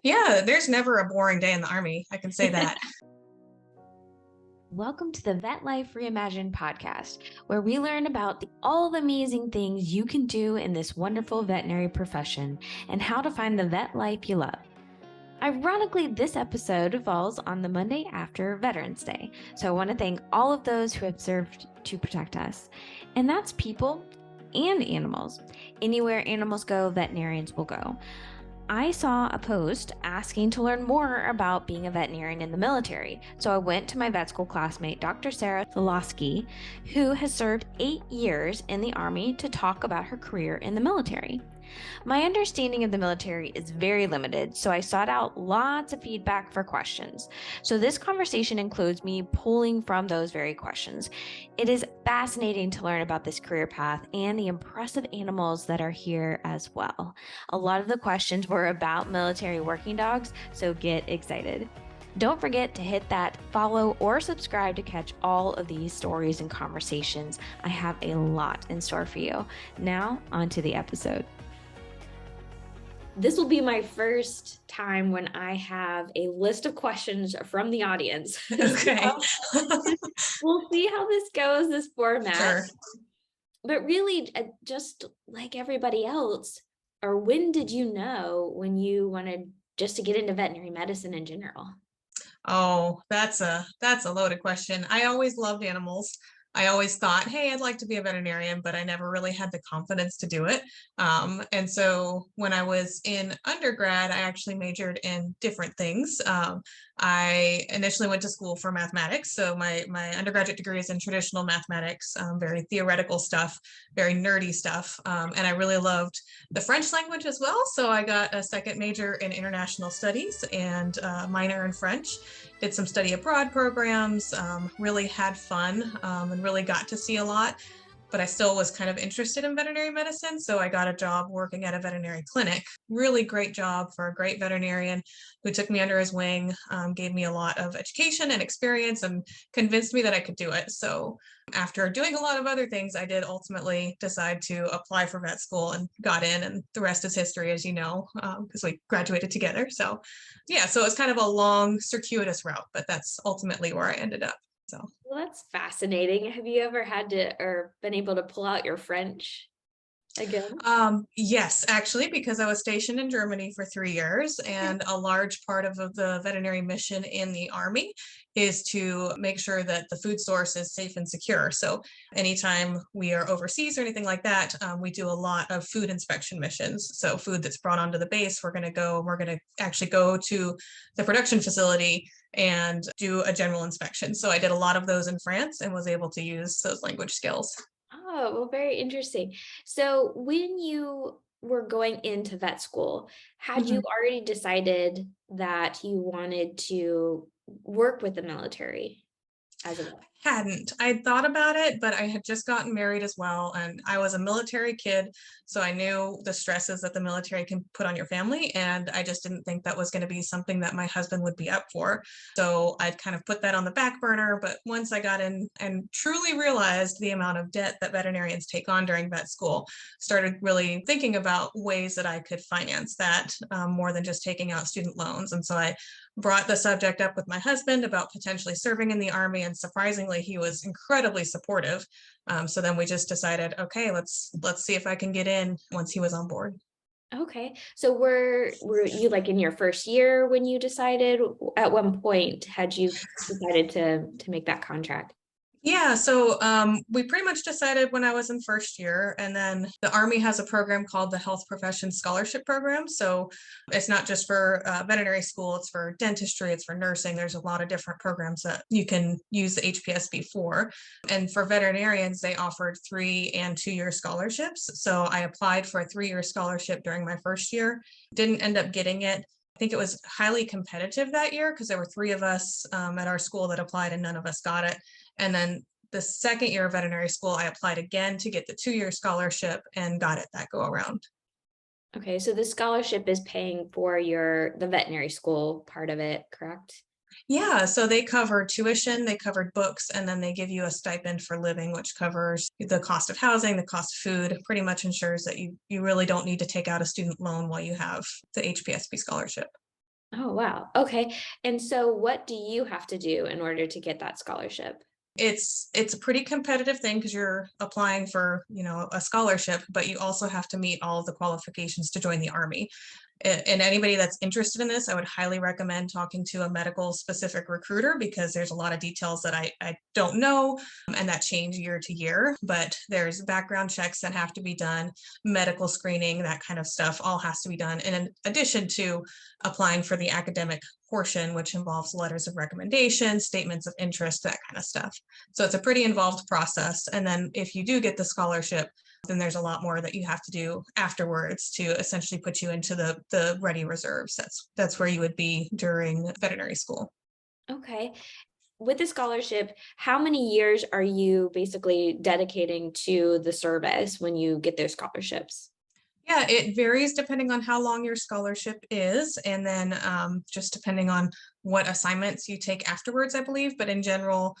Yeah, there's never a boring day in the Army. I can say that. Welcome to the Vet Life Reimagined podcast, where we learn about all the amazing things you can do in this wonderful veterinary profession and how to find the vet life you love. Ironically, this episode falls on the Monday after Veterans Day, so I want to thank all of those who have served to protect us. And that's people and animals. Anywhere animals go, veterinarians will go. I saw a post asking to learn more about being a veterinarian in the military, so I went to my vet school classmate, Dr. Sarah Sulkosky, who has served 8 years in the Army, to talk about her career in the military. My understanding of the military is very limited, so I sought out lots of feedback for questions. So this conversation includes me pulling from those very questions. It is fascinating to learn about this career path and the impressive animals that are here as well. A lot of the questions were about military working dogs, so get excited. Don't forget to hit that follow or subscribe to catch all of these stories and conversations. I have a lot in store for you. Now, on to the episode. This will be my first time when I have a list of questions from the audience. Okay. We'll see how this goes, this format. Sure. But really, just like everybody else, or when did you know when you wanted just to get into veterinary medicine in general? Oh, that's a loaded question. I always loved animals. I always thought, hey, I'd like to be a veterinarian, but I never really had the confidence to do it. And so when I was in undergrad, I actually majored in different things. I initially went to school for mathematics. So my undergraduate degree is in traditional mathematics, very theoretical stuff, very nerdy stuff. And I really loved the French language as well. So I got a second major in international studies and a minor in French. Did some study abroad programs, really had fun, and really got to see a lot. But I still was kind of interested in veterinary medicine. So I got a job working at a veterinary clinic. Really great job for a great veterinarian who took me under his wing, gave me a lot of education and experience, and convinced me that I could do it. So after doing a lot of other things, I did ultimately decide to apply for vet school and got in. And the rest is history, as you know, because we graduated together. So yeah, so it's kind of a long, circuitous route, but that's ultimately where I ended up. So. Well, that's fascinating. Have you ever had to or been able to pull out your French again? Yes, actually, because I was stationed in Germany for 3 years, and a large part of the veterinary mission in the Army is to make sure that the food source is safe and secure. So anytime we are overseas or anything like that, we do a lot of food inspection missions. So food that's brought onto the base, we're going to actually go to the production facility and do a general inspection. So I did a lot of those in France and was able to use those language skills. Oh, well, very interesting. So when you were going into vet school, had you Mhm. already decided that you wanted to work with the military as a vet? Hadn't. I'd thought about it, but I had just gotten married as well. And I was a military kid. So I knew the stresses that the military can put on your family. And I just didn't think that was going to be something that my husband would be up for. So I'd kind of put that on the back burner. But once I got in and truly realized the amount of debt that veterinarians take on during vet school, started really thinking about ways that I could finance that, more than just taking out student loans. And so I brought the subject up with my husband about potentially serving in the Army, and surprisingly, he was incredibly supportive. So then we just decided, okay, let's see if I can get in once he was on board. Okay. So were you like in your first year when you decided? At one point had you decided to make that contract? Yeah, so we pretty much decided when I was in first year, and then the Army has a program called the Health Professions Scholarship Program. So it's not just for veterinary school, it's for dentistry, it's for nursing. There's a lot of different programs that you can use the HPSB for. And for veterinarians, they offered 3 and 2 year scholarships. So I applied for a 3 year scholarship during my first year, didn't end up getting it. I think it was highly competitive that year because there were three of us at our school that applied and none of us got it. And then the second year of veterinary school, I applied again to get the 2 year scholarship and got it that go around. Okay, so the scholarship is paying for the veterinary school part of it, correct? Yeah, so they cover tuition, they covered books, and then they give you a stipend for living, which covers the cost of housing, the cost of food, pretty much ensures that you really don't need to take out a student loan while you have the HPSB scholarship. Oh, wow. Okay. And so what do you have to do in order to get that scholarship? It's a pretty competitive thing because you're applying for, a scholarship, but you also have to meet all of the qualifications to join the Army. And anybody that's interested in this, I would highly recommend talking to a medical specific recruiter because there's a lot of details that I don't know and that change year to year. But there's background checks that have to be done, medical screening, that kind of stuff all has to be done. And in addition to applying for the academic portion, which involves letters of recommendation, statements of interest, that kind of stuff. So it's a pretty involved process. And then if you do get the scholarship, then there's a lot more that you have to do afterwards to essentially put you into the ready reserves. That's where you would be during veterinary school. Okay. With the scholarship, how many years are you basically dedicating to the service when you get those scholarships? Yeah, it varies depending on how long your scholarship is, and then just depending on what assignments you take afterwards, I believe. But in general,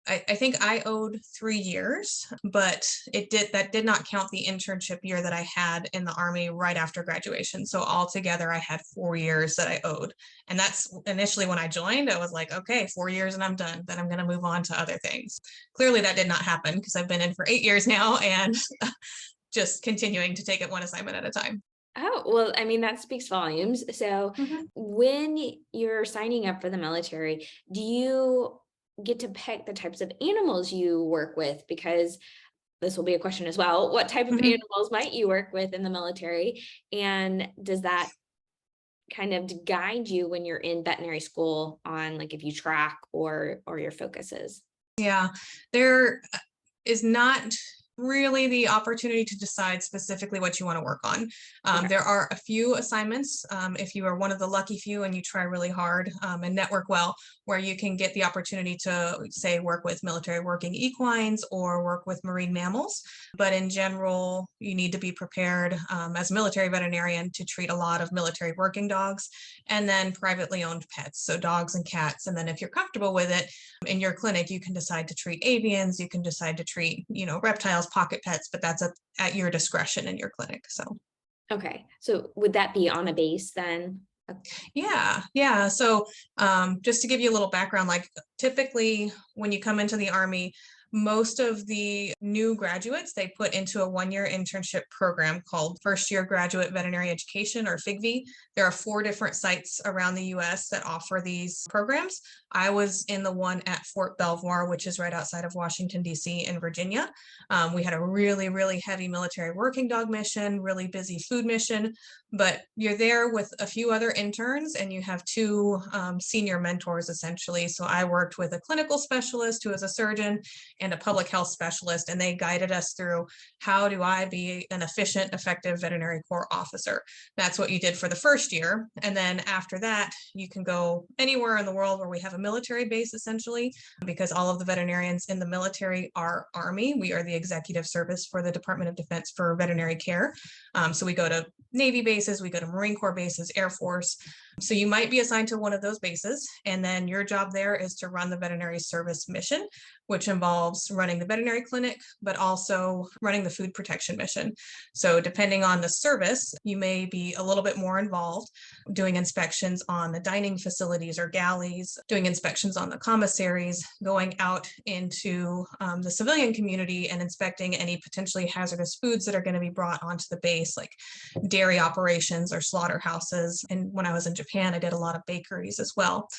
I think I owed 3 years, but that did not count the internship year that I had in the Army right after graduation. So altogether, I had 4 years that I owed. And that's initially when I joined, I was like, okay, 4 years and I'm done. Then I'm going to move on to other things. Clearly, that did not happen because I've been in for 8 years now and just continuing to take it one assignment at a time. Oh, well, I mean, that speaks volumes. So Mhm. when you're signing up for the military, do you get to pick the types of animals you work with? Because this will be a question as well. What type of Mhm. animals might you work with in the military? And does that kind of guide you when you're in veterinary school on like if you track or your focus is? Yeah, there is not really the opportunity to decide specifically what you want to work on. Okay. There are a few assignments, if you are one of the lucky few and you try really hard and network well, where you can get the opportunity to, say, work with military working equines or work with marine mammals. But in general, you need to be prepared as a military veterinarian to treat a lot of military working dogs and then privately owned pets, so dogs and cats. And then if you're comfortable with it, in your clinic, you can decide to treat avians, you can decide to treat, reptiles, pocket pets, but that's at your discretion in your clinic. So Okay. So would that be on a base then? yeah. So just to give you a little background, like typically when you come into the Army, most of the new graduates they put into a 1-year internship program called First Year Graduate Veterinary Education, or FIGV. There are 4 different sites around the US that offer these programs. I was in the one at Fort Belvoir, which is right outside of Washington, D.C. in Virginia. We had a really, really heavy military working dog mission, really busy food mission, but you're there with a few other interns and you have 2 senior mentors essentially. So I worked with a clinical specialist who is a surgeon and a public health specialist, and they guided us through how do I be an efficient, effective veterinary corps officer. That's what you did for the first year. And then after that, you can go anywhere in the world where we have a military base essentially, because all of the veterinarians in the military are Army. We are the executive service for the Department of Defense for veterinary care. So we go to Navy bases, we go to Marine Corps bases, Air Force. So you might be assigned to one of those bases, and then your job there is to run the veterinary service mission, which involves running the veterinary clinic, but also running the food protection mission. So depending on the service, you may be a little bit more involved doing inspections on the dining facilities or galleys, doing inspections on the commissaries, going out into the civilian community and inspecting any potentially hazardous foods that are going to be brought onto the base, like dairy operations or slaughterhouses. And when I was in Japan, I did a lot of bakeries as well.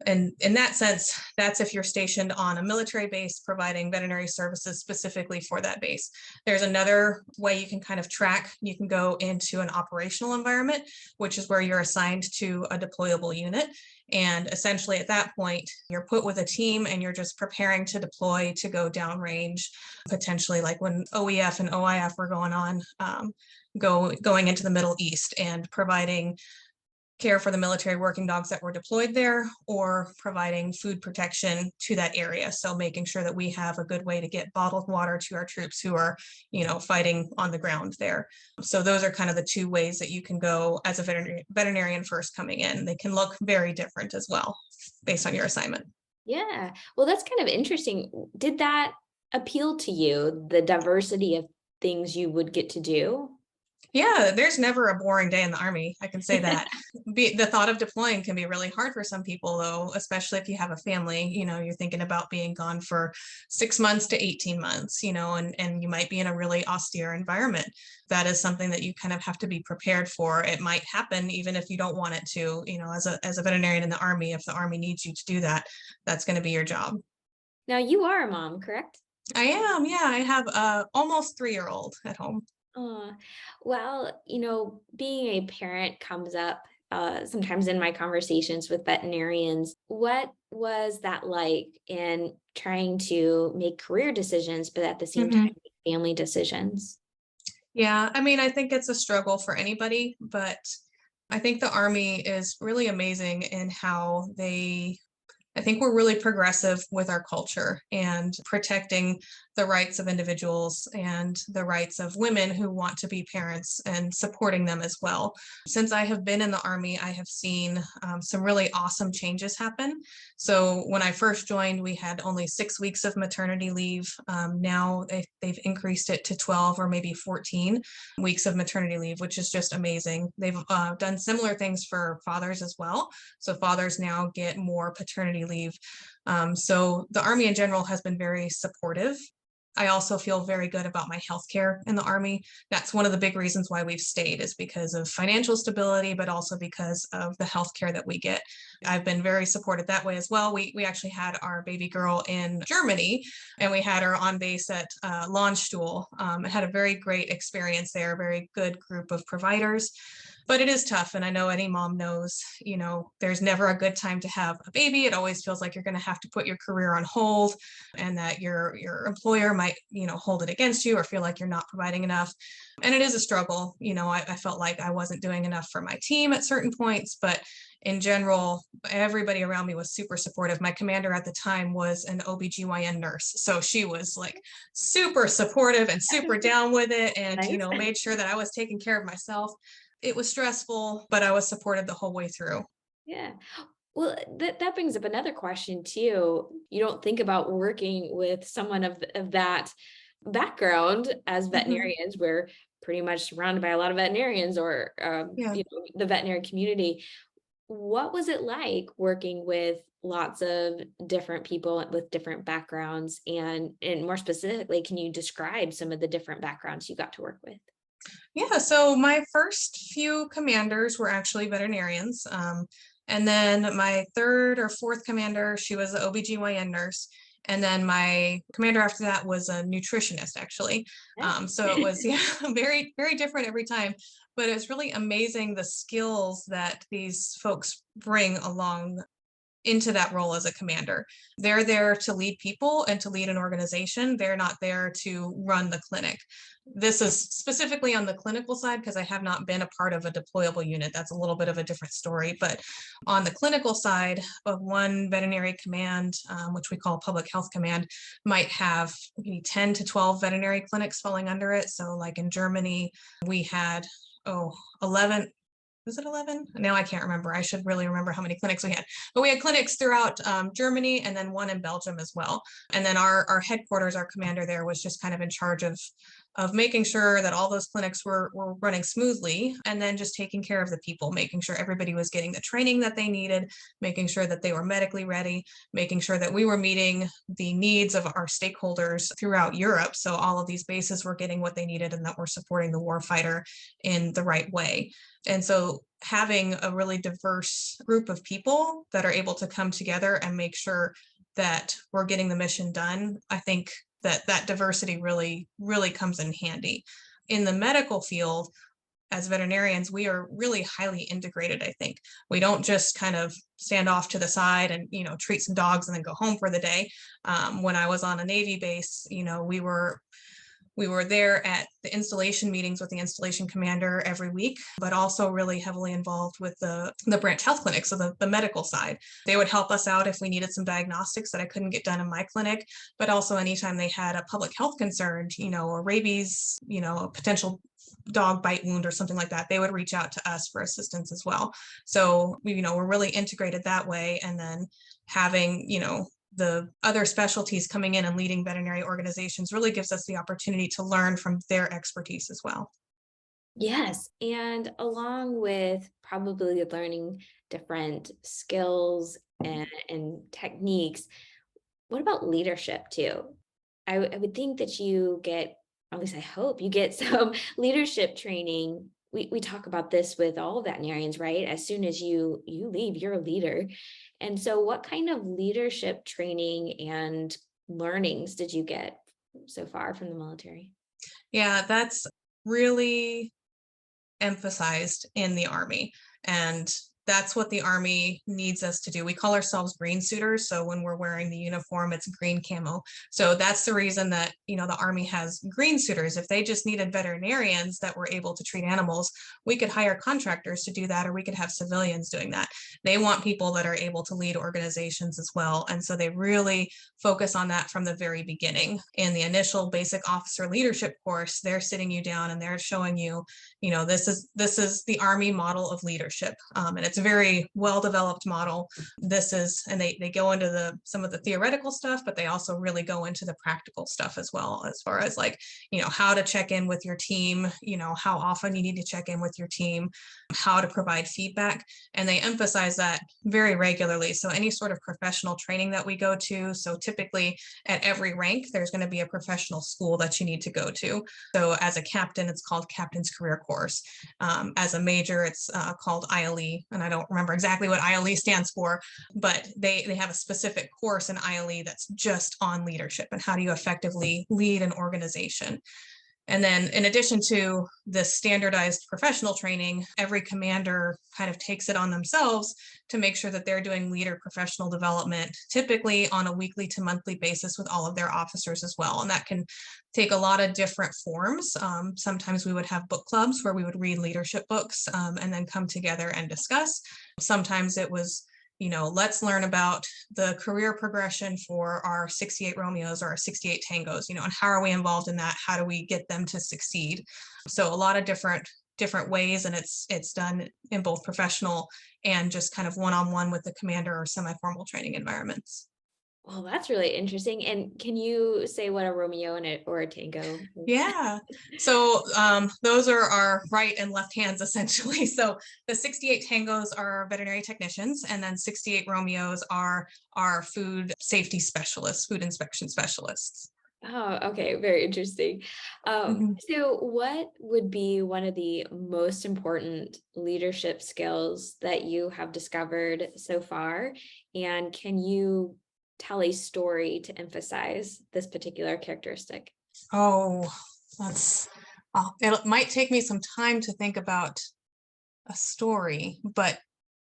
And in that sense, that's if you're stationed on a military base providing veterinary services specifically for that base. There's another way you can kind of track. You can go into an operational environment, which is where you're assigned to a deployable unit. And essentially at that point, you're put with a team and you're just preparing to deploy to go downrange, potentially like when OEF and OIF were going on, going into the Middle East and providing care for the military working dogs that were deployed there, or providing food protection to that area. So making sure that we have a good way to get bottled water to our troops who are, fighting on the ground there. So those are kind of the 2 ways that you can go as a veterinarian first coming in. They can look very different as well based on your assignment. Yeah. Well, that's kind of interesting. Did that appeal to you, the diversity of things you would get to do? Yeah, there's never a boring day in the Army. I can say that. The thought of deploying can be really hard for some people, though, especially if you have a family. You're thinking about being gone for 6 months to 18 months, and you might be in a really austere environment. That is something that you kind of have to be prepared for. It might happen even if you don't want it to, as a veterinarian in the Army, if the Army needs you to do that, that's going to be your job. Now, you are a mom, correct? I am, yeah. I have a almost 3-year-old at home. Uh, well, being a parent comes up sometimes in my conversations with veterinarians. What was that like in trying to make career decisions, but at the same time, Mhm. make family decisions? Yeah, I mean, I think it's a struggle for anybody, but I think the Army is really amazing in how I think we're really progressive with our culture and protecting the rights of individuals and the rights of women who want to be parents and supporting them as well. Since I have been in the Army, I have seen some really awesome changes happen. So when I first joined, we had only 6 weeks of maternity leave. Now they've increased it to 12 or maybe 14 weeks of maternity leave, which is just amazing. They've done similar things for fathers as well. So fathers now get more paternity leave. So the Army in general has been very supportive. I also feel very good about my healthcare in the Army. That's one of the big reasons why we've stayed, is because of financial stability, but also because of the healthcare that we get. I've been very supported that way as well. We actually had our baby girl in Germany, and we had her on base at Launchstuhl. Had a very great experience there, a very good group of providers. But it is tough. And I know any mom knows, there's never a good time to have a baby. It always feels like you're going to have to put your career on hold, and that your employer might, hold it against you or feel like you're not providing enough. And it is a struggle. I felt like I wasn't doing enough for my team at certain points, but in general, everybody around me was super supportive. My commander at the time was an OBGYN nurse. So she was like super supportive and super down with it, and, Nice. made sure that I was taking care of myself. It was stressful, but I was supported the whole way through. Yeah. Well, that brings up another question too. You don't think about working with someone of that background as Mhm. veterinarians. We're pretty much surrounded by a lot of veterinarians, or Yeah. the veterinary community. What was it like working with lots of different people with different backgrounds, and more specifically, can you describe some of the different backgrounds you got to work with? Yeah, so my first few commanders were actually veterinarians. And then my third or fourth commander, she was an OBGYN nurse. And then my commander after that was a nutritionist, actually. So it was, yeah, very, very different every time. But it's really amazing the skills that these folks bring along into that role as a commander. They're there to lead people and to lead an organization. They're not there to run the clinic. This is specifically on the clinical side because I have not been a part of a deployable unit. That's a little bit of a different story. But on the clinical side of one veterinary command, which we call public health command, might have maybe 10 to 12 veterinary clinics falling under it. So like in Germany, we had, 11, was it 11? Now I can't remember. I should really remember how many clinics we had. But we had clinics throughout Germany, and then one in Belgium as well. And then our headquarters, our commander there was just kind of in charge of making sure that all those clinics were running smoothly, and then just taking care of the people, making sure everybody was getting the training that they needed, making sure that they were medically ready, making sure that we were meeting the needs of our stakeholders throughout Europe. So all of these bases were getting what they needed, and that we're supporting the warfighter in the right way. And so having a really diverse group of people that are able to come together and make sure that we're getting the mission done, I think that diversity really, really comes in handy. In the medical field, as veterinarians, we are really highly integrated, I think. We don't just kind of stand off to the side and, treat some dogs and then go home for the day. When I was on a Navy base, we were there at the installation meetings with the installation commander every week, but also really heavily involved with the branch health clinic, so the medical side. They would help us out if we needed some diagnostics that I couldn't get done in my clinic, but also anytime they had a public health concern, a rabies, a potential dog bite wound or something like that, they would reach out to us for assistance as well. So, we're really integrated that way. And then having, the other specialties coming in and leading veterinary organizations really gives us the opportunity to learn from their expertise as well. Yes, and along with probably learning different skills and techniques, what about leadership too? I would think that you get, at least I hope you get some leadership training. We talk about this with all veterinarians, right? As soon as you leave, you're a leader. And so what kind of leadership training and learnings did you get so far from the military? Yeah, that's really emphasized in the Army. And that's what the Army needs us to do. We call ourselves green suiters. So when we're wearing the uniform, it's green camo. So that's the reason that, the Army has green suiters. If they just needed veterinarians that were able to treat animals, we could hire contractors to do that, or we could have civilians doing that. They want people that are able to lead organizations as well. And so they really focus on that from the very beginning. In the initial basic officer leadership course, they're sitting you down and they're showing you, this is the Army model of leadership, and it's a very well developed model. And they go into some of the theoretical stuff, but they also really go into the practical stuff as well, as far as like, how to check in with your team, how often you need to check in with your team, how to provide feedback. And they emphasize that very regularly. So any sort of professional training that we go to, so typically at every rank there's going to be a professional school that you need to go to. So as a captain, it's called Captain's Career Course. As a major, it's called ILE, and I don't remember exactly what ILE stands for, but they have a specific course in ILE that's just on leadership and how do you effectively lead an organization. And then in addition to the standardized professional training, every commander kind of takes it on themselves to make sure that they're doing leader professional development, typically on a weekly to monthly basis with all of their officers as well. And that can take a lot of different forms. Sometimes we would have book clubs where we would read leadership books and then come together and discuss. Sometimes it was, let's learn about the career progression for our 68 Romeos or our 68 Tangos, and how are we involved in that? How do we get them to succeed? So a lot of different ways, and it's done in both professional and just kind of one-on-one with the commander or semi-formal training environments. Well, that's really interesting. And can you say what a Romeo or a tango is? Yeah. So those are our right and left hands essentially. So the 68 Tangos are veterinary technicians, and then 68 Romeos are our food safety specialists, food inspection specialists. Oh, okay. Very interesting. Mhm. So what would be one of the most important leadership skills that you have discovered so far? And can you tell a story to emphasize this particular characteristic? Oh, that's, it might take me some time to think about a story, but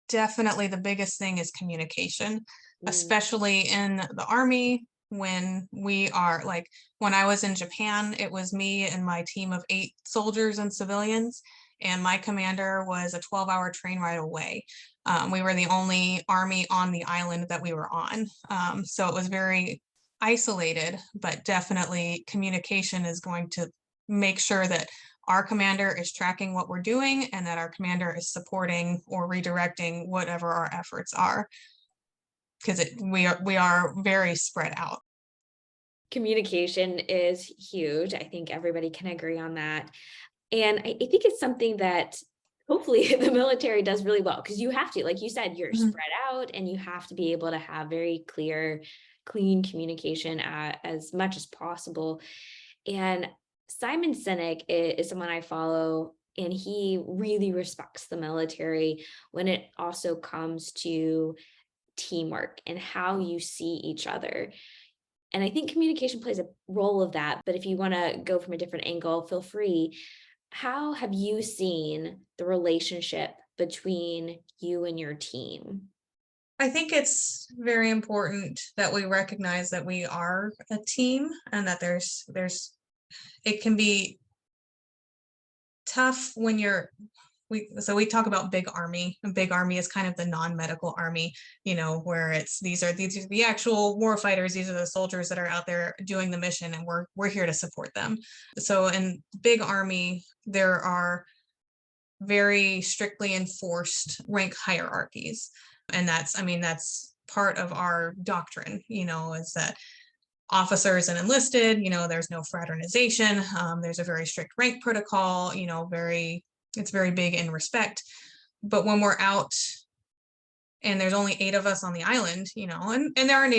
definitely the biggest thing is communication, Mm. especially in the Army. When I was in Japan, it was me and my team of 8 soldiers and civilians, and my commander was a 12-hour train ride away. We were the only Army on the island that we were on. So it was very isolated, but definitely communication is going to make sure that our commander is tracking what we're doing and that our commander is supporting or redirecting whatever our efforts are, because we are very spread out. Communication is huge. I think everybody can agree on that. And I think it's something that hopefully the military does really well because you have to, like you said, you're Mhm. spread out and you have to be able to have very clear, clean communication as much as possible. And Simon Sinek is someone I follow, and he really respects the military when it also comes to teamwork and how you see each other. And I think communication plays a role of that. But if you want to go from a different angle, feel free. How have you seen the relationship between you and your team? I think it's very important that we recognize that we are a team and that there's it can be tough when we talk about big army, and big army is kind of the non-medical army, where these are the actual war fighters, these are the soldiers that are out there doing the mission, and we're here to support them. So in big army there are very strictly enforced rank hierarchies, and that's part of our doctrine, is that officers and enlisted, there's no fraternization. There's a very strict rank protocol, very it's very big in respect. But when we're out and there's only 8 of us on the island, and there are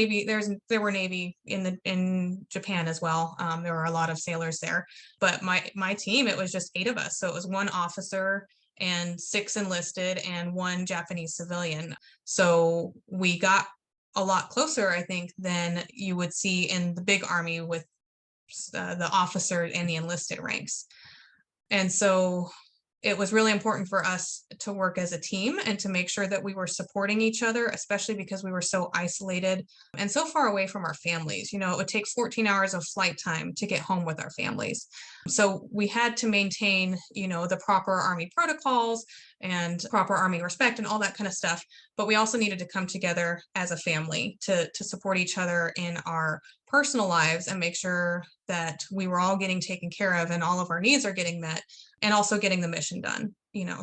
there were Navy in Japan as well. There were a lot of sailors there, but my team, it was just 8 of us. So it was 1 officer and 6 enlisted and 1 Japanese civilian. So we got a lot closer, I think, than you would see in the big army with the officer and the enlisted ranks. And so it was really important for us to work as a team and to make sure that we were supporting each other, especially because we were so isolated and so far away from our families. It would take 14 hours of flight time to get home with our families. So we had to maintain, the proper Army protocols and proper Army respect and all that kind of stuff. But we also needed to come together as a family to support each other in our personal lives and make sure that we were all getting taken care of and all of our needs are getting met, and also getting the mission done.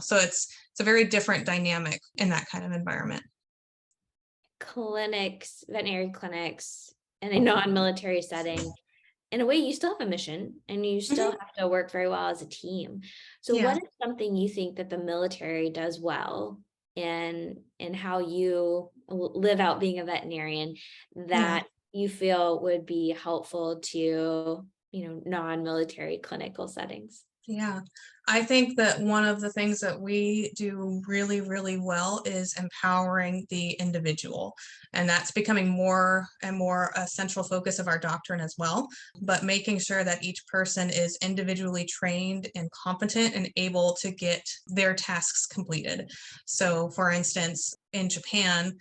So it's a very different dynamic in that kind of environment. Veterinary clinics, in a non-military setting, in a way, you still have a mission and you still have to work very well as a team. So Yeah. what is something you think that the military does well in how you live out being a veterinarian that you feel would be helpful to, non-military clinical settings? Yeah, I think that one of the things that we do really, really well is empowering the individual. And that's becoming more and more a central focus of our doctrine as well. But making sure that each person is individually trained and competent and able to get their tasks completed. So, for instance, in Japan,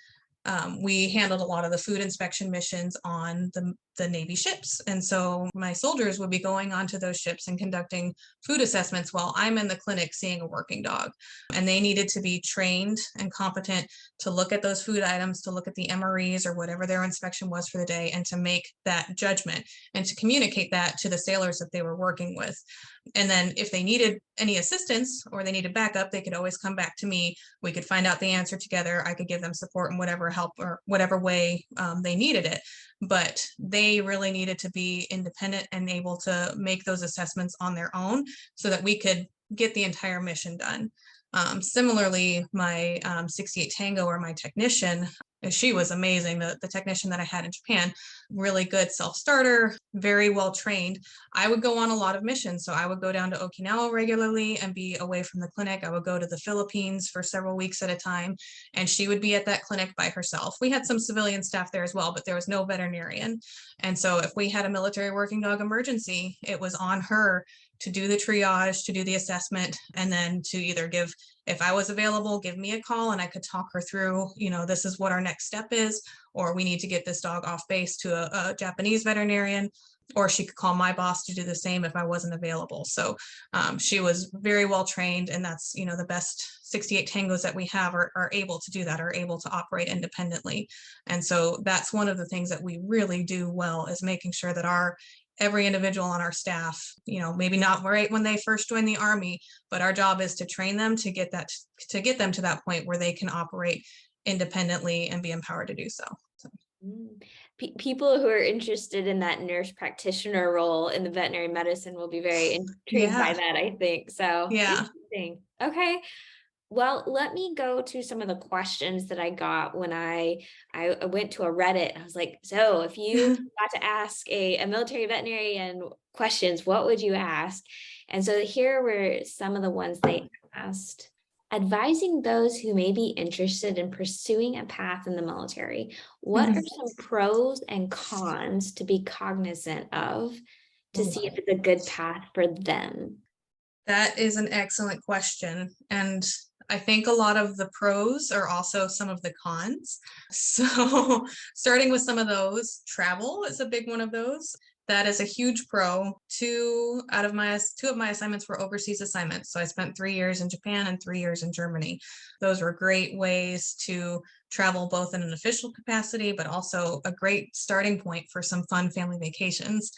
we handled a lot of the food inspection missions on the Navy ships. And so my soldiers would be going onto those ships and conducting food assessments while I'm in the clinic seeing a working dog. And they needed to be trained and competent to look at those food items, to look at the MREs or whatever their inspection was for the day, and to make that judgment and to communicate that to the sailors that they were working with. And then if they needed any assistance or they needed backup, they could always come back to me. We could find out the answer together. I could give them support in whatever help or whatever way they needed it. But they really needed to be independent and able to make those assessments on their own so that we could get the entire mission done. Similarly, my 68 Tango, or my technician, she was amazing. The technician that I had in Japan, really good self-starter, very well trained. I would go on a lot of missions. So I would go down to Okinawa regularly and be away from the clinic. I would go to the Philippines for several weeks at a time, and she would be at that clinic by herself. We had some civilian staff there as well, but there was no veterinarian. And so if we had a military working dog emergency, it was on her to do the triage, to do the assessment, and then to either if I was available, give me a call and I could talk her through, this is what our next step is, or we need to get this dog off base to a Japanese veterinarian, or she could call my boss to do the same if I wasn't available. So she was very well trained, and that's, the best 68 Tangos that we have are able to do that, are able to operate independently. And so that's one of the things that we really do well, is making sure that every individual on our staff, maybe not right when they first join the Army, but our job is to train them to get them to that point where they can operate independently and be empowered to do so. People who are interested in that nurse practitioner role in the veterinary medicine will be very intrigued by that, I think. So yeah. Interesting. Okay. Well, let me go to some of the questions that I got when I went to a Reddit. I was like, so if you got to ask a military veterinarian questions, what would you ask? And so here were some of the ones they asked. Advising those who may be interested in pursuing a path in the military, what are some pros and cons to be cognizant of to see if it's a good path for them? That is an excellent question. And I think a lot of the pros are also some of the cons. So starting with some of those, travel is a big one of those. That is a huge pro. Two of my assignments were overseas assignments. So I spent 3 years in Japan and 3 years in Germany. Those were great ways to travel both in an official capacity, but also a great starting point for some fun family vacations.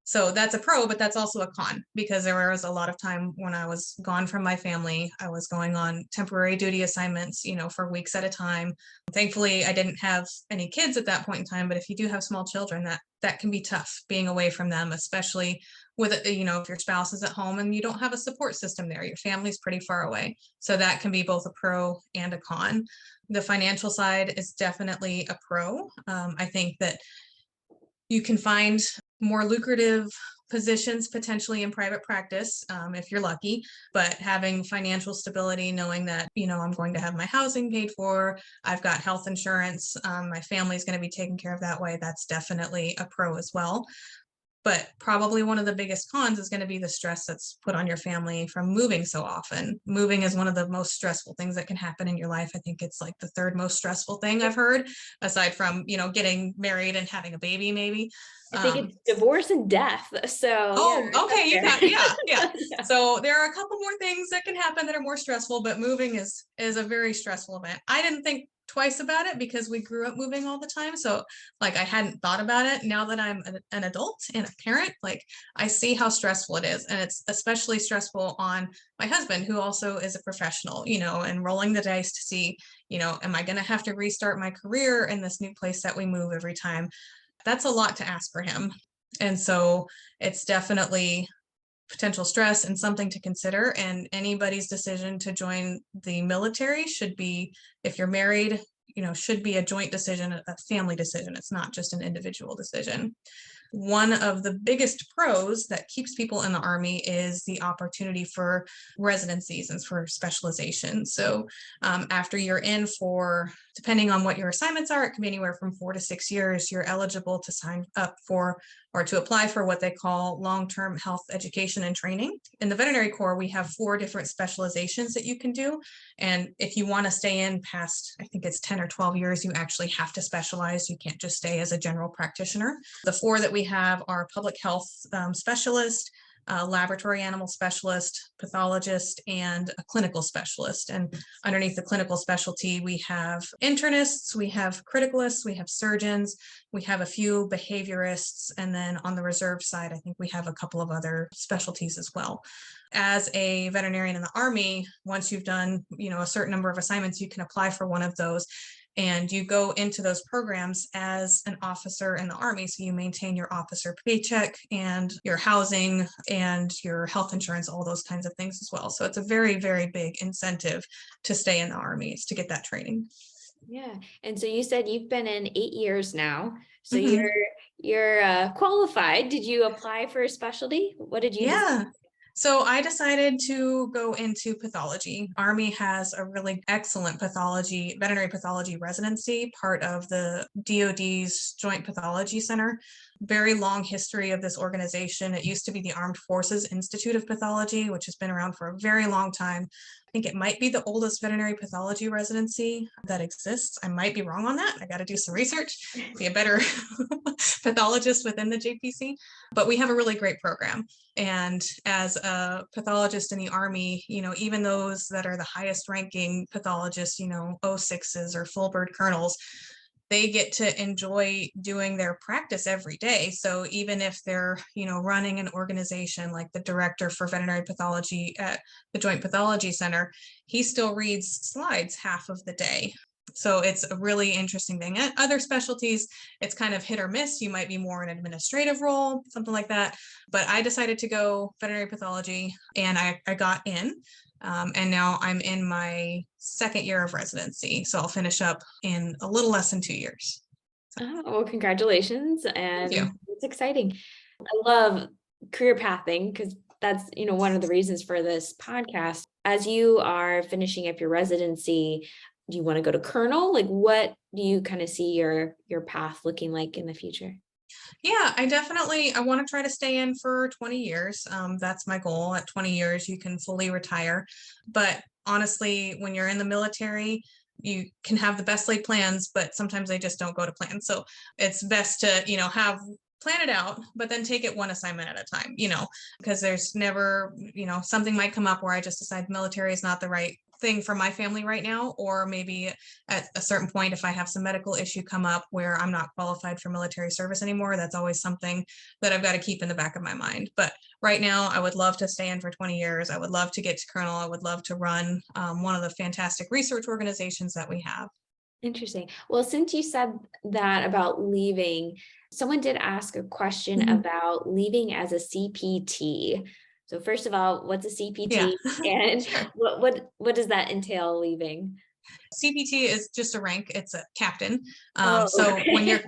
So that's a pro, but that's also a con, because there was a lot of time when I was gone from my family. I was going on temporary duty assignments, for weeks at a time. Thankfully, I didn't have any kids at that point in time, but if you do have small children, that can be tough, being away from them, especially with, if your spouse is at home and you don't have a support system there, your family's pretty far away. So that can be both a pro and a con. The financial side is definitely a pro. I think that you can find more lucrative positions potentially in private practice, if you're lucky, but having financial stability, knowing that, I'm going to have my housing paid for, I've got health insurance, my family's going to be taken care of that way, that's definitely a pro as well. But probably one of the biggest cons is going to be the stress that's put on your family from moving so often. Moving is one of the most stressful things that can happen in your life. I think it's like the third most stressful thing I've heard, aside from, getting married and having a baby, maybe. I think it's divorce and death. So okay, you got, yeah. Yeah. So there are a couple more things that can happen that are more stressful, but moving is a very stressful event. I didn't think twice about it because we grew up moving all the time. So I hadn't thought about it. Now that I'm an adult and a parent, I see how stressful it is. And it's especially stressful on my husband, who also is a professional, and rolling the dice to see, am I going to have to restart my career in this new place that we move every time? That's a lot to ask for him. And so it's definitely potential stress and something to consider. And anybody's decision to join the military should be, if you're married, should be a joint decision, a family decision. It's not just an individual decision. One of the biggest pros that keeps people in the Army is the opportunity for residencies and for specialization. So after you're in for, depending on what your assignments are, it can be anywhere from 4 to 6 years, you're eligible to sign up for or to apply for what they call long-term health education and training. In the Veterinary Corps, we have 4 different specializations that you can do. And if you want to stay in past, I think it's 10 or 12 years, you actually have to specialize. You can't just stay as a general practitioner. The 4 that we have are public health specialist, laboratory animal specialist, pathologist, and a clinical specialist. And underneath the clinical specialty, we have internists, we have criticalists, we have surgeons, we have a few behaviorists, and then on the reserve side, I think we have a couple of other specialties as well. As a veterinarian in the Army, once you've done, a certain number of assignments, you can apply for one of those. And you go into those programs as an officer in the Army. So you maintain your officer paycheck and your housing and your health insurance, all those kinds of things as well. So it's a very, very big incentive to stay in the Army, is to get that training. Yeah. And so you said you've been in 8 years now. So Mhm. you're qualified. Did you apply for a specialty? What did you Yeah. So I decided to go into pathology. Army has a really excellent veterinary pathology residency, part of the DoD's Joint Pathology Center. Very long history of this organization. It used to be the Armed Forces Institute of Pathology, which has been around for a very long time. I think it might be the oldest veterinary pathology residency that exists. I might be wrong on that. I got to do some research, be a better pathologist within the JPC. But we have a really great program. And as a pathologist in the Army, even those that are the highest ranking pathologists, 06s or full bird colonels, they get to enjoy doing their practice every day. So even if they're, running an organization like the director for veterinary pathology at the Joint Pathology Center, he still reads slides half of the day. So it's a really interesting thing. At other specialties, it's kind of hit or miss. You might be more in an administrative role, something like that. But I decided to go veterinary pathology, and I got in. And now I'm in my 2nd year of residency. So I'll finish up in a little less than 2 years. Oh, well, congratulations. And Thank you. it's exciting. I love career pathing because that's, one of the reasons for this podcast. As you are finishing up your residency, do you want to go to colonel? What do you kind of see your path looking like in the future? Yeah, I want to try to stay in for 20 years. That's my goal. At 20 years, you can fully retire. But honestly, when you're in the military, you can have the best laid plans, but sometimes they just don't go to plan. So it's best to, plan it out, but then take it one assignment at a time, because there's never, something might come up where I just decide military is not the right thing for my family right now, or maybe at a certain point, if I have some medical issue come up where I'm not qualified for military service anymore, that's always something that I've got to keep in the back of my mind. But right now, I would love to stay in for 20 years. I would love to get to colonel. I would love to run one of the fantastic research organizations that we have. Interesting. Well, since you said that about leaving, someone did ask a question Mhm. about leaving as a CPT. So first of all, what's a Yeah, CPT and sure. what does that entail leaving? CPT is just a rank. It's a captain. Oh, So okay. when you're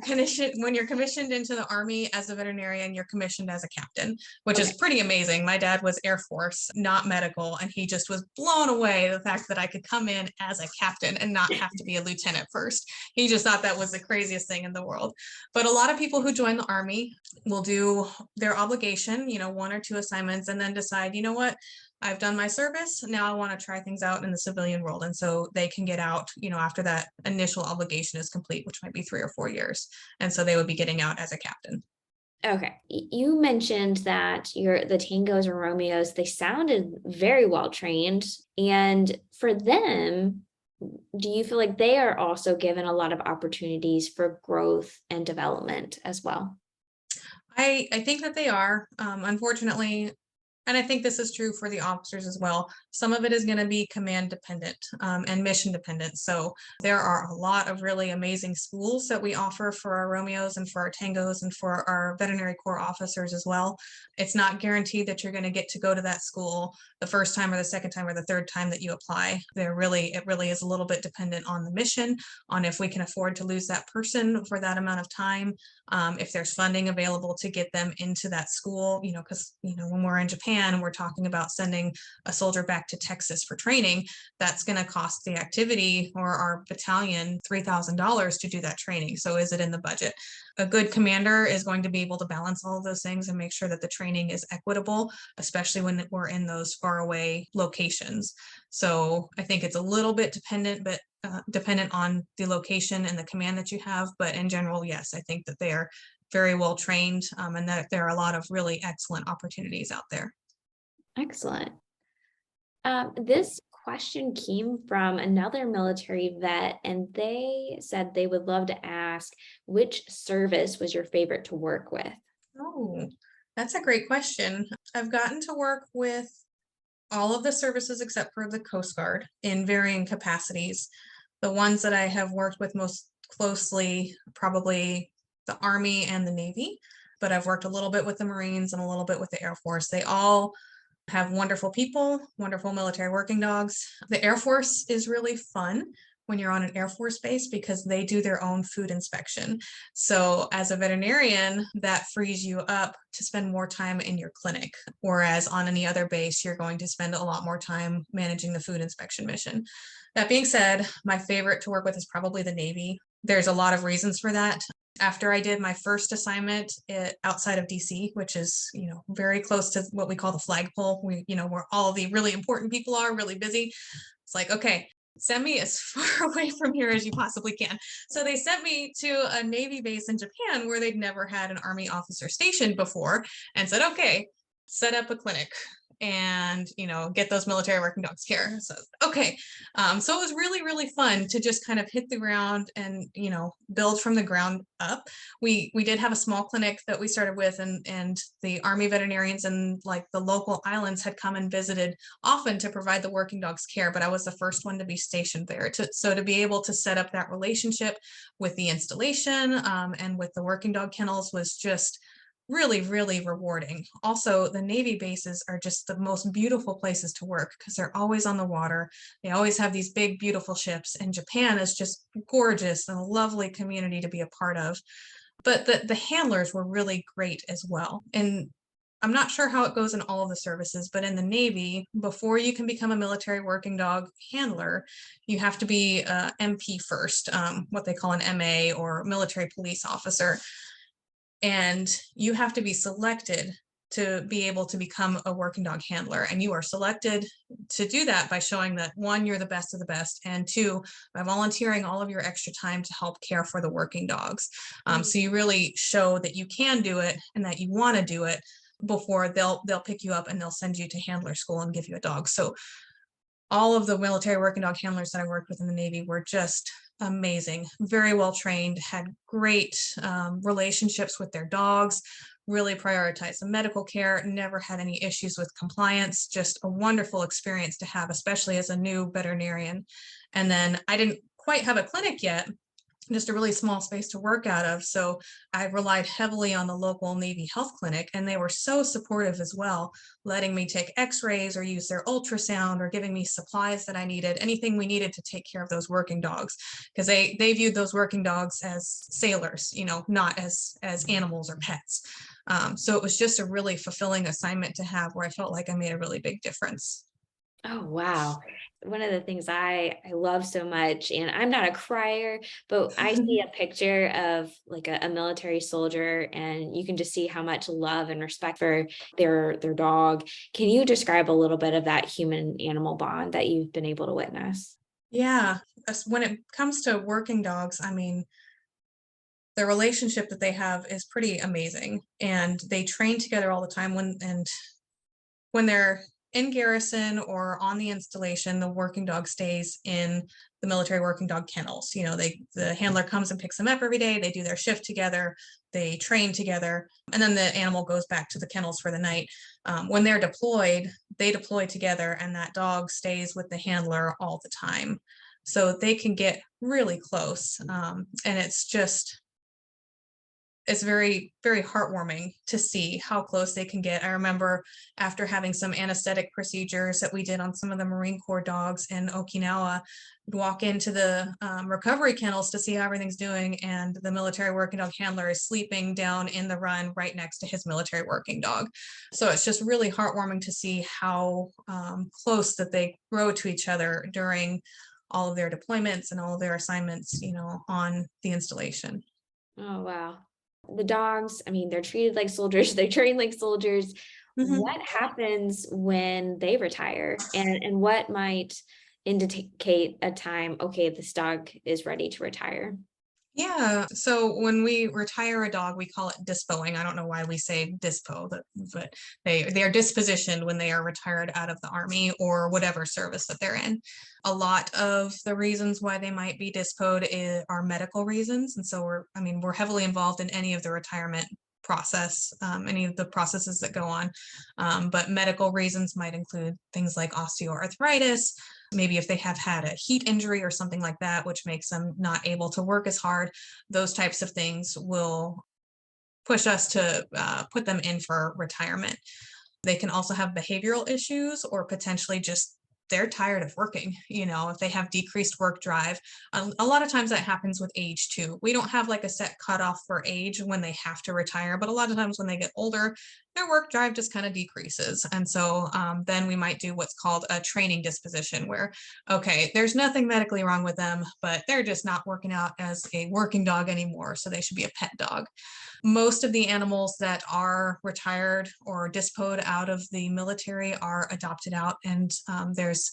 commissioned into the Army as a veterinarian, you're commissioned as a captain, which is Okay. pretty amazing. My dad was Air Force, not medical, and he just was blown away the fact that I could come in as a captain and not have to be a lieutenant first. He just thought that was the craziest thing in the world. But a lot of people who join the Army will do their obligation, 1 or 2 assignments, and then decide, you know what? I've done my service. Now I want to try things out in the civilian world. And so they can get out, after that initial obligation is complete, which might be 3 or 4 years. And so they would be getting out as a captain. Okay. You mentioned that the Tangos and Romeos, they sounded very well trained. And for them, do you feel like they are also given a lot of opportunities for growth and development as well? I think that they are. Unfortunately, and I think this is true for the officers as well. Some of it is going to be command dependent and mission dependent. So there are a lot of really amazing schools that we offer for our Romeos and for our Tangos and for our veterinary corps officers as well. It's not guaranteed that you're going to get to go to that school the first time or the second time or the third time that you apply. It really is a little bit dependent on the mission, on if we can afford to lose that person for that amount of time, if there's funding available to get them into that school, because, when we're in Japan, we're talking about sending a soldier back to Texas for training. That's going to cost the activity or our battalion $3,000 to do that training. So is it in the budget? A good commander is going to be able to balance all of those things and make sure that the training is equitable, especially when we're in those far away locations. So I think it's a little bit dependent on the location and the command that you have. But in general, yes, I think that they are very well trained and that there are a lot of really excellent opportunities out there. Excellent. This question came from another military vet, and they said they would love to ask, which service was your favorite to work with? Oh, that's a great question. I've gotten to work with all of the services except for the Coast Guard in varying capacities. The ones that I have worked with most closely, probably the Army and the Navy, but I've worked a little bit with the Marines and a little bit with the Air Force. They all have wonderful people, wonderful military working dogs. The Air Force is really fun when you're on an Air Force base because they do their own food inspection. So as a veterinarian, that frees you up to spend more time in your clinic. Whereas on any other base, you're going to spend a lot more time managing the food inspection mission. That being said, my favorite to work with is probably the Navy. There's a lot of reasons for that. After I did my first assignment outside of DC, which is, very close to what we call the flagpole, where all the really important people are really busy. It's like, okay, send me as far away from here as you possibly can. So they sent me to a Navy base in Japan where they'd never had an Army officer stationed before and said, okay, set up a clinic and get those military working dogs care. So okay, so it was really really fun to just kind of hit the ground and build from the ground up. We did have a small clinic that we started with, and the Army veterinarians and like the local islands had come and visited often to provide the working dogs care, but I was the first one to be stationed there. So to be able to set up that relationship with the installation and with the working dog kennels was just really, really rewarding. Also, the Navy bases are just the most beautiful places to work because they're always on the water. They always have these big, beautiful ships, and Japan is just gorgeous and a lovely community to be a part of. But the handlers were really great as well. And I'm not sure how it goes in all of the services, but in the Navy, before you can become a military working dog handler, you have to be a MP first, what they call an MA or military police officer. And you have to be selected to be able to become a working dog handler. And you are selected to do that by showing that, one, you're the best of the best, and two, by volunteering all of your extra time to help care for the working dogs. So you really show that you can do it and that you want to do it before they'll pick you up and they'll send you to handler school and give you a dog. So all of the military working dog handlers that I worked with in the Navy were just amazing, very well trained, had great relationships with their dogs, really prioritized the medical care, never had any issues with compliance, just a wonderful experience to have, especially as a new veterinarian. And then I didn't quite have a clinic yet, just a really small space to work out of. So I relied heavily on the local Navy health clinic, and they were so supportive as well, letting me take x-rays or use their ultrasound or giving me supplies that I needed, anything we needed to take care of those working dogs, because they viewed those working dogs as sailors, not as animals or pets. So it was just a really fulfilling assignment to have, where I felt like I made a really big difference. Oh, wow. One of the things I love so much, and I'm not a crier, but I see a picture of like a military soldier, and you can just see how much love and respect for their dog. Can you describe a little bit of that human animal bond that you've been able to witness? Yeah, when it comes to working dogs, I mean, the relationship that they have is pretty amazing, and they train together all the time. When they're in garrison or on the installation, the working dog stays in the military working dog kennels. The handler comes and picks them up every day. They do their shift together. They train together, and then the animal goes back to the kennels for the night. When they're deployed, they deploy together, and that dog stays with the handler all the time. So they can get really close, and it's very, very heartwarming to see how close they can get. I remember after having some anesthetic procedures that we did on some of the Marine Corps dogs in Okinawa, walk into the recovery kennels to see how everything's doing, and the military working dog handler is sleeping down in the run right next to his military working dog. So it's just really heartwarming to see how close that they grow to each other during all of their deployments and all of their assignments, on the installation. Oh, wow. The dogs, I mean, they're treated like soldiers, they're trained like soldiers. Mhm. What happens when they retire? And what might indicate a time, okay, this dog is ready to retire? Yeah. So when we retire a dog, we call it dispoing. I don't know why we say dispo, but they are dispositioned when they are retired out of the Army or whatever service that they're in. A lot of the reasons why they might be dispoed are medical reasons, and so we're heavily involved in any of the retirement process, any of the processes that go on. But medical reasons might include things like osteoarthritis, maybe if they have had a heat injury or something like that, which makes them not able to work as hard. Those types of things will push us to put them in for retirement. They can also have behavioral issues, or potentially just they're tired of working, if they have decreased work drive. A lot of times that happens with age too. We don't have like a set cutoff for age when they have to retire, but a lot of times when they get older, their work drive just kind of decreases. And so then we might do what's called a training disposition, where, okay, there's nothing medically wrong with them, but they're just not working out as a working dog anymore. So they should be a pet dog. Most of the animals that are retired or dispoed out of the military are adopted out, and there's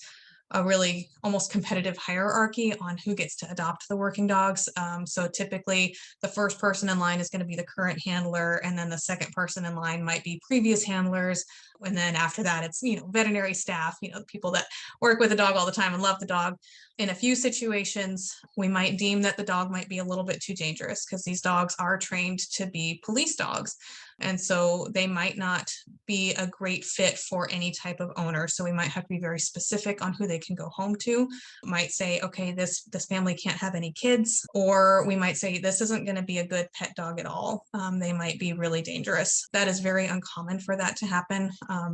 a really almost competitive hierarchy on who gets to adopt the working dogs. So typically the first person in line is going to be the current handler, and then the second person in line might be previous handlers. And then after that, it's, veterinary staff, the people that work with the dog all the time and love the dog. In a few situations, we might deem that the dog might be a little bit too dangerous, because these dogs are trained to be police dogs. And so they might not be a great fit for any type of owner. So we might have to be very specific on who they can go home to. Might say, okay, this family can't have any kids, or we might say this isn't going to be a good pet dog at all. They might be really dangerous. That is very uncommon for that to happen.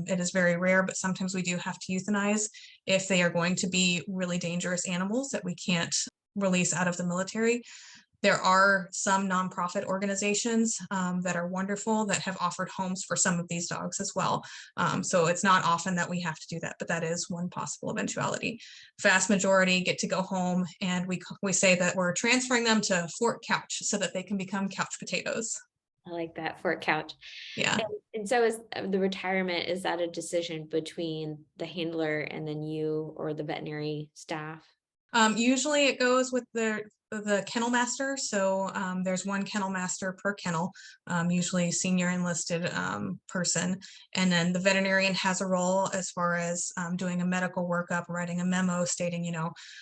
It is very rare, but sometimes we do have to euthanize if they are going to be really dangerous animals that we can't release out of the military. There are some nonprofit organizations that are wonderful, that have offered homes for some of these dogs as well. So it's not often that we have to do that, but that is one possible eventuality. Vast majority get to go home, and we say that we're transferring them to Fort Couch so that they can become couch potatoes. I like that, for a couch. Yeah. And so is the retirement, is that a decision between the handler and then you or the veterinary staff? Usually it goes with the kennel master. So there's one kennel master per kennel, usually senior enlisted person. And then the veterinarian has a role as far as doing a medical workup, writing a memo stating,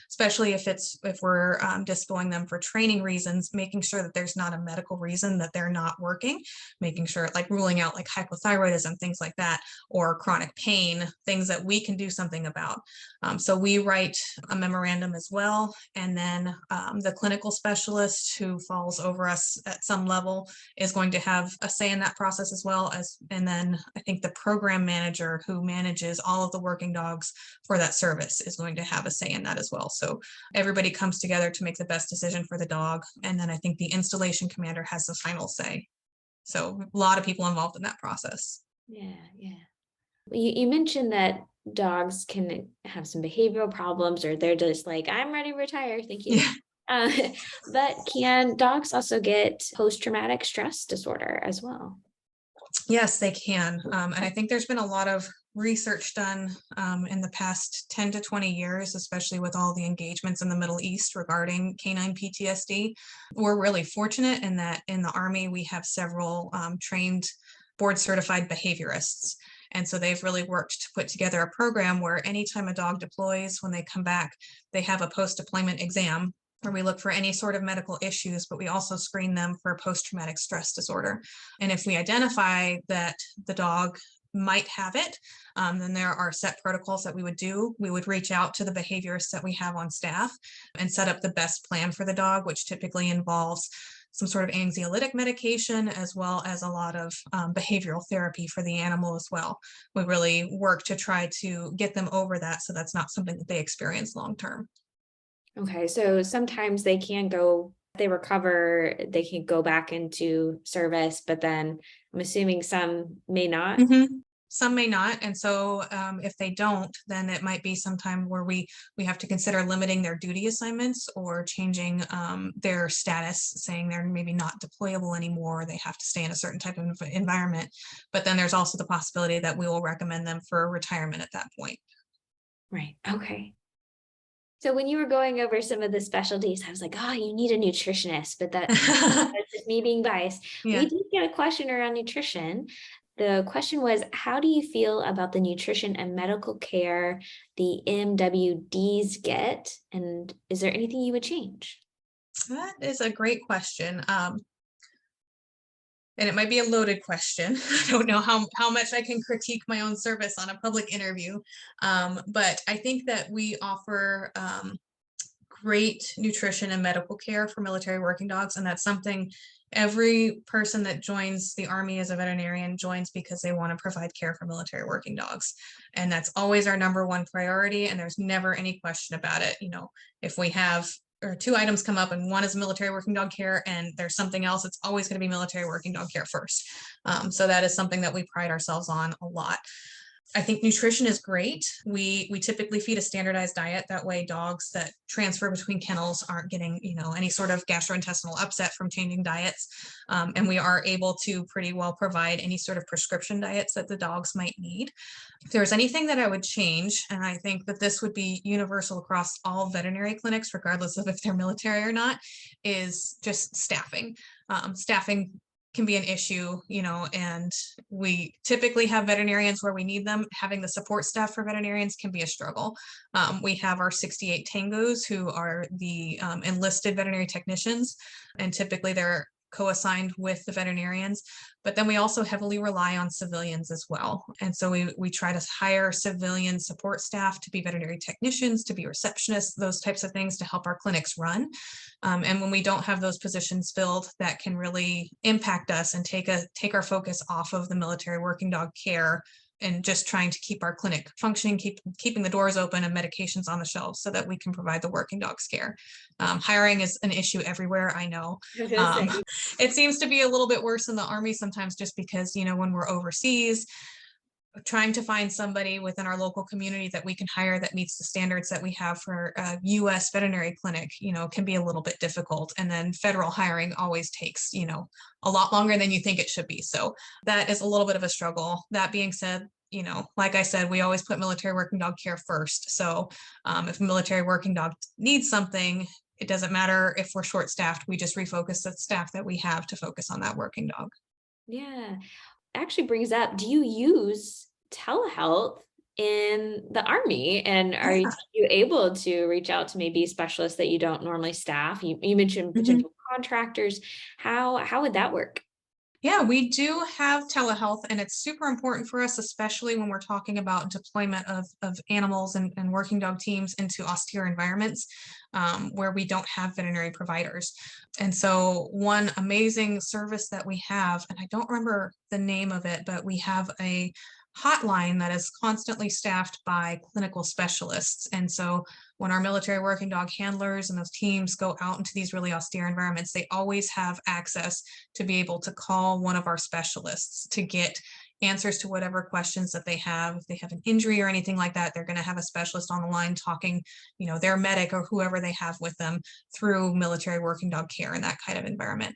especially if we're displaying them for training reasons, making sure that there's not a medical reason that they're not working, making sure like ruling out like hypothyroidism, things like that, or chronic pain, things that we can do something about. So we write a memorandum as well. And then the clinical specialist who falls over us at some level is going to have a say in that process as well as, and then I think the program manager who manages all of the working dogs for that service is going to have a say in that as well. So everybody comes together to make the best decision for the dog. And then I think the installation commander has the final say. So a lot of people involved in that process. Yeah, yeah. You mentioned that dogs can have some behavioral problems, or they're just like, I'm ready to retire. Thank you. Yeah. Uh, but can dogs also get post-traumatic stress disorder as well? Yes, they can. And I think there's been a lot of research done in the past 10 to 20 years, especially with all the engagements in the Middle East regarding canine PTSD. We're really fortunate in that in the Army, we have several trained board certified behaviorists. And so they've really worked to put together a program where anytime a dog deploys, when they come back, they have a post-deployment exam where we look for any sort of medical issues, but we also screen them for post-traumatic stress disorder. And if we identify that the dog might have it, then there are set protocols that we would do. We would reach out to the behaviorists that we have on staff and set up the best plan for the dog, which typically involves some sort of anxiolytic medication, as well as a lot of behavioral therapy for the animal as well. We really work to try to get them over that so that's not something that they experience long term. Okay, so sometimes they recover, they can go back into service, but then I'm assuming some may not. Some may not. And so if they don't, then it might be sometime where we have to consider limiting their duty assignments or changing their status, saying they're maybe not deployable anymore. They have to stay in a certain type of environment. But then there's also the possibility that we will recommend them for retirement at that point. Right. Okay. So when you were going over some of the specialties, I was like, oh, you need a nutritionist, but that's just me being biased. Yeah. We did get a question around nutrition. The question was, how do you feel about the nutrition and medical care the MWDs get? And is there anything you would change? That is a great question. And it might be a loaded question. I don't know how much I can critique my own service on a public interview. But I think that we offer great nutrition and medical care for military working dogs. And that's something every person that joins the Army as a veterinarian joins because they want to provide care for military working dogs. And that's always our number one priority. And there's never any question about it. If we have or two items come up and one is military working dog care and there's something else, it's always going to be military working dog care first. So that is something that we pride ourselves on a lot. I think nutrition is great. We typically feed a standardized diet. That way dogs that transfer between kennels aren't getting, any sort of gastrointestinal upset from changing diets. And we are able to pretty well provide any sort of prescription diets that the dogs might need. If there's anything that I would change, and I think that this would be universal across all veterinary clinics, regardless of if they're military or not, is just staffing. Staffing can be an issue, and we typically have veterinarians where we need them. Having the support staff for veterinarians can be a struggle. We have our 68 tangos who are the enlisted veterinary technicians, and typically they're co-assigned with the veterinarians, but then we also heavily rely on civilians as well. And so we try to hire civilian support staff to be veterinary technicians, to be receptionists, those types of things to help our clinics run. And when we don't have those positions filled, that can really impact us and take our focus off of the military working dog care and just trying to keep our clinic functioning, keeping the doors open and medications on the shelves so that we can provide the working dogs care. Hiring is an issue everywhere, I know. It seems to be a little bit worse in the Army sometimes just because, when we're overseas, trying to find somebody within our local community that we can hire that meets the standards that we have for a U.S. veterinary clinic, can be a little bit difficult. And then federal hiring always takes, a lot longer than you think it should be. So that is a little bit of a struggle. That being said, like I said, we always put military working dog care first. So if a military working dog needs something, it doesn't matter if we're short-staffed, we just refocus the staff that we have to focus on that working dog. Yeah. Actually brings up, do you use telehealth in the Army? And are you able to reach out to maybe specialists that you don't normally staff? You mentioned Mhm. potential contractors. How would that work? Yeah, we do have telehealth, and it's super important for us, especially when we're talking about deployment of animals and working dog teams into austere environments where we don't have veterinary providers. And so, one amazing service that we have, and I don't remember the name of it, but we have a hotline that is constantly staffed by clinical specialists. And so, when our military working dog handlers and those teams go out into these really austere environments, they always have access to be able to call one of our specialists to get answers to whatever questions that they have. If they have an injury or anything like that, they're going to have a specialist on the line talking, their medic or whoever they have with them through military working dog care in that kind of environment.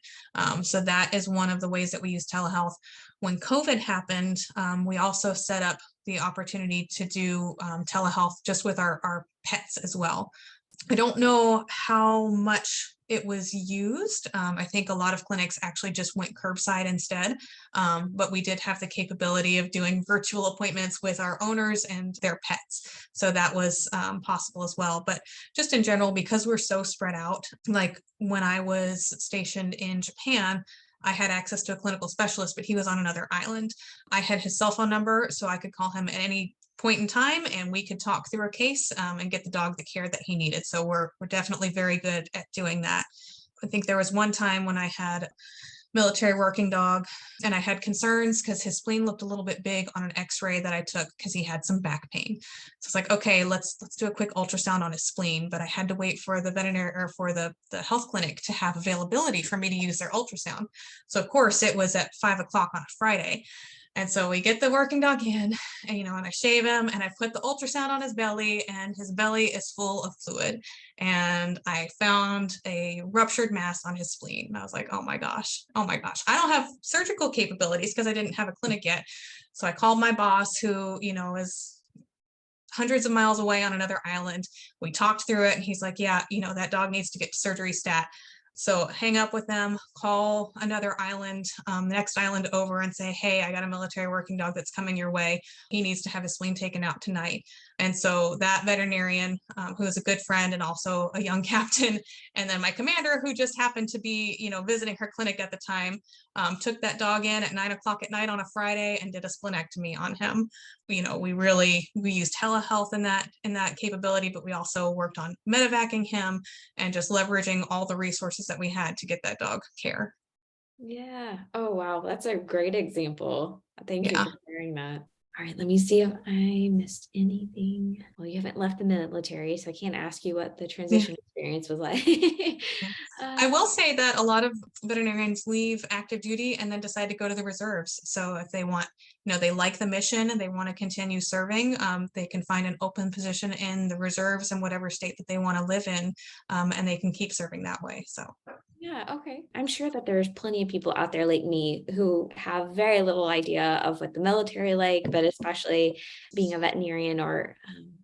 So that is one of the ways that we use telehealth. When COVID happened, we also set up the opportunity to do telehealth just with our pets as well. I don't know how much it was used. I think a lot of clinics actually just went curbside instead, but we did have the capability of doing virtual appointments with our owners and their pets. So that was possible as well. But just in general, because we're so spread out, like when I was stationed in Japan, I had access to a clinical specialist, but he was on another island. I had his cell phone number, so I could call him at any point in time and we could talk through a case and get the dog the care that he needed. So we're definitely very good at doing that. I think there was one time when I had military working dog and I had concerns because his spleen looked a little bit big on an x-ray that I took because he had some back pain. So it's like, okay, let's do a quick ultrasound on his spleen, but I had to wait for the veterinary or for the health clinic to have availability for me to use their ultrasound. So of course it was at 5 o'clock on a Friday. And so we get the working dog in, and I shave him and I put the ultrasound on his belly, and his belly is full of fluid. And I found a ruptured mass on his spleen. And I was like, oh my gosh, oh my gosh. I don't have surgical capabilities because I didn't have a clinic yet. So I called my boss, who, is hundreds of miles away on another island. We talked through it and he's like, yeah, that dog needs to get surgery stat. So hang up with them, call another island, the next island over, and say, hey, I got a military working dog that's coming your way. He needs to have his spleen taken out tonight. And so that veterinarian, who is a good friend and also a young captain, and then my commander, who just happened to be, visiting her clinic at the time, took that dog in at 9 o'clock at night on a Friday and did a splenectomy on him. We used telehealth in that capability, but we also worked on medevacing him and just leveraging all the resources that we had to get that dog care. Yeah. Oh, wow. That's a great example. Thank you Yeah. for sharing that. All right, let me see if I missed anything. Well, you haven't left the military, so I can't ask you what the Yeah. transition experience was like. Yeah. I uh, will say that a lot of veterinarians leave active duty and then decide to go to the reserves. So if they want, they like the mission and they want to continue serving, they can find an open position in the reserves in whatever state that they want to live in, and they can keep serving that way. So. yeah, okay. I'm sure that there's plenty of people out there like me who have very little idea of what the military like, but especially being a veterinarian or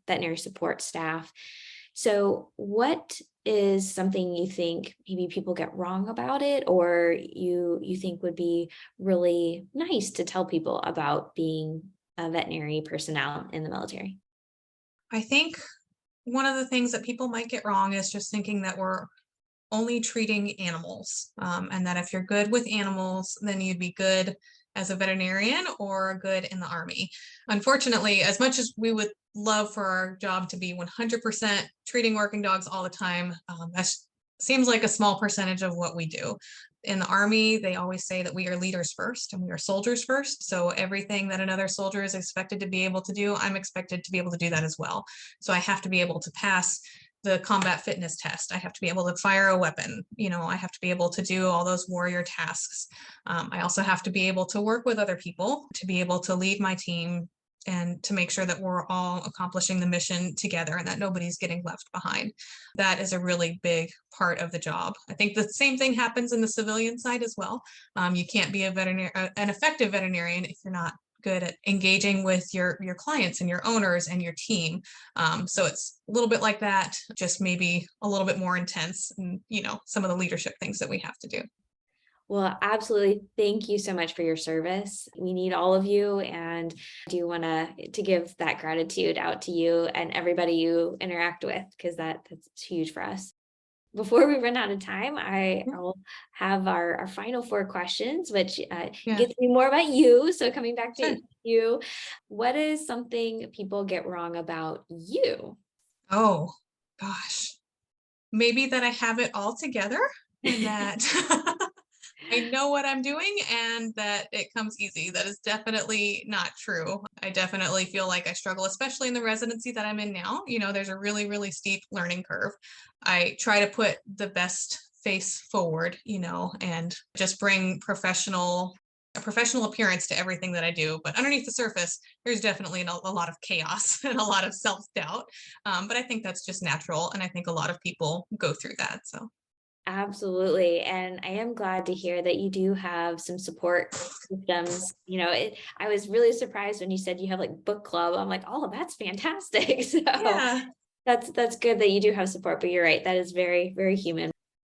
veterinary support staff. So, what is something you think maybe people get wrong about it, or you think would be really nice to tell people about being a veterinary personnel in the military? I think one of the things that people might get wrong is just thinking that we're only treating animals, and that if you're good with animals, then you'd be good as a veterinarian or good in the Army. Unfortunately, as much as we would love for our job to be 100% treating working dogs all the time, that seems like a small percentage of what we do. In the Army, they always say that we are leaders first and we are soldiers first. So everything that another soldier is expected to be able to do, I'm expected to be able to do that as well. So I have to be able to pass the combat fitness test. I have to be able to fire a weapon. I have to be able to do all those warrior tasks. I also have to be able to work with other people, to be able to lead my team, and to make sure that we're all accomplishing the mission together and that nobody's getting left behind. That is a really big part of the job. I think the same thing happens in the civilian side as well. You can't be an effective veterinarian if you're not good at engaging with your clients and your owners and your team. So it's a little bit like that, just maybe a little bit more intense, and some of the leadership things that we have to do. Well, absolutely. Thank you so much for your service. We need all of you, and I do want to give that gratitude out to you and everybody you interact with, because that's huge for us. Before we run out of time, I'll have our final 4 questions, which Yeah, gets me more about you. So coming back sure. to you, what is something people get wrong about you? Oh, gosh. Maybe that I have it all together, and that I know what I'm doing and that it comes easy. That is definitely not true. I definitely feel like I struggle, especially in the residency that I'm in now. There's a really, really steep learning curve. I try to put the best face forward, and just bring a professional appearance to everything that I do. But underneath the surface, there's definitely a lot of chaos and a lot of self-doubt. But I think that's just natural. And I think a lot of people go through that. So. Absolutely. And I am glad to hear that you do have some support systems. I was really surprised when you said you have like book club. I'm like, oh, that's fantastic. So Yeah. that's good that you do have support, but you're right. That is very, very human.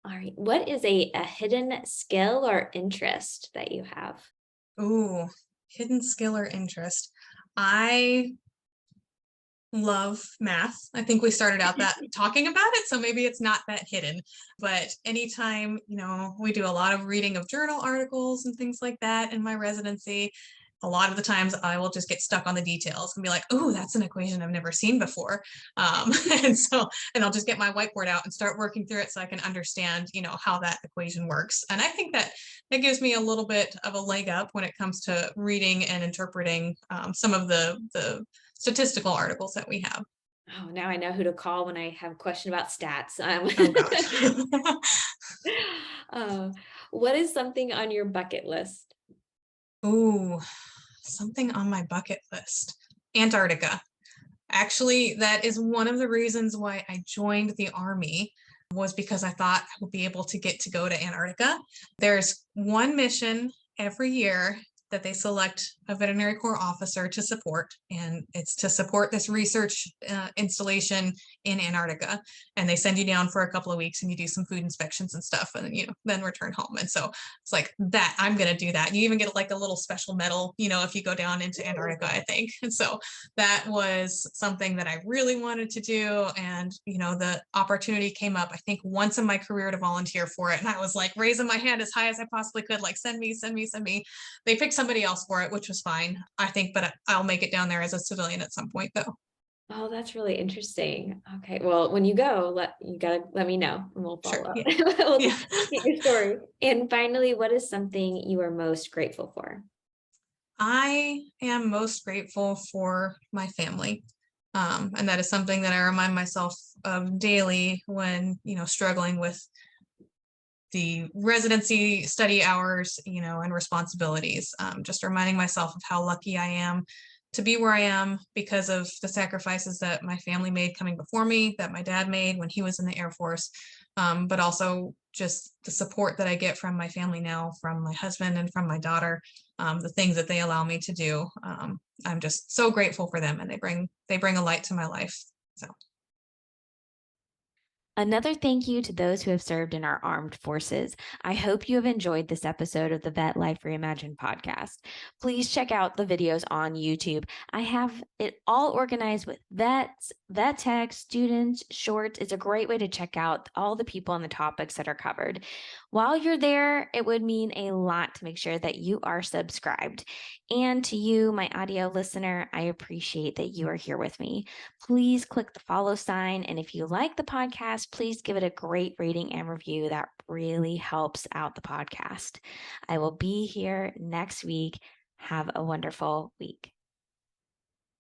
All right. What is a hidden skill or interest that you have? Ooh, hidden skill or interest. I love math. I think we started out that talking about it, so maybe it's not that hidden. But anytime, we do a lot of reading of journal articles and things like that in my residency, a lot of the times I will just get stuck on the details and be like, "Oh, that's an equation I've never seen before," and I'll just get my whiteboard out and start working through it so I can understand, how that equation works. And I think that gives me a little bit of a leg up when it comes to reading and interpreting some of the statistical articles that we have. Oh, now I know who to call when I have a question about stats. Oh gosh. uh, what is something on your bucket list? Ooh, something on my bucket list. Antarctica. Actually, that is one of the reasons why I joined the Army, was because I thought I would be able to get to go to Antarctica. There's one mission every year that they select a veterinary corps officer to support, and it's to support this research installation in Antarctica. And they send you down for a couple of weeks and you do some food inspections and stuff, and then return home. And so it's like that, I'm going to do that. You even get like a little special medal, if you go down into Antarctica, I think. And so that was something that I really wanted to do. And, the opportunity came up, I think, once in my career to volunteer for it. And I was like raising my hand as high as I possibly could, like, send me, send me, send me. They picked somebody else for it, which was fine, I think, but I'll make it down there as a civilian at some point, though. Oh, that's really interesting. Okay. Well, when you go, you gotta let me know and we'll Sure. follow up. Yeah. We'll Yeah. get your story. And finally, what is something you are most grateful for? I am most grateful for my family. And that is something that I remind myself of daily when, struggling with the residency study hours, and responsibilities. Just reminding myself of how lucky I am to be where I am because of the sacrifices that my family made coming before me, that my dad made when he was in the Air Force, but also just the support that I get from my family now, from my husband and from my daughter, the things that they allow me to do. I'm just so grateful for them, and they bring a light to my life. So. Another thank you to those who have served in our armed forces. I hope you have enjoyed this episode of the Vet Life Reimagined podcast. Please check out the videos on YouTube. I have it all organized with vets, vet techs, students, shorts. It's a great way to check out all the people and the topics that are covered. While you're there, it would mean a lot to make sure that you are subscribed. And to you, my audio listener, I appreciate that you are here with me. Please click the follow sign. And if you like the podcast, please give it a great rating and review. That really helps out the podcast. I will be here next week. Have a wonderful week.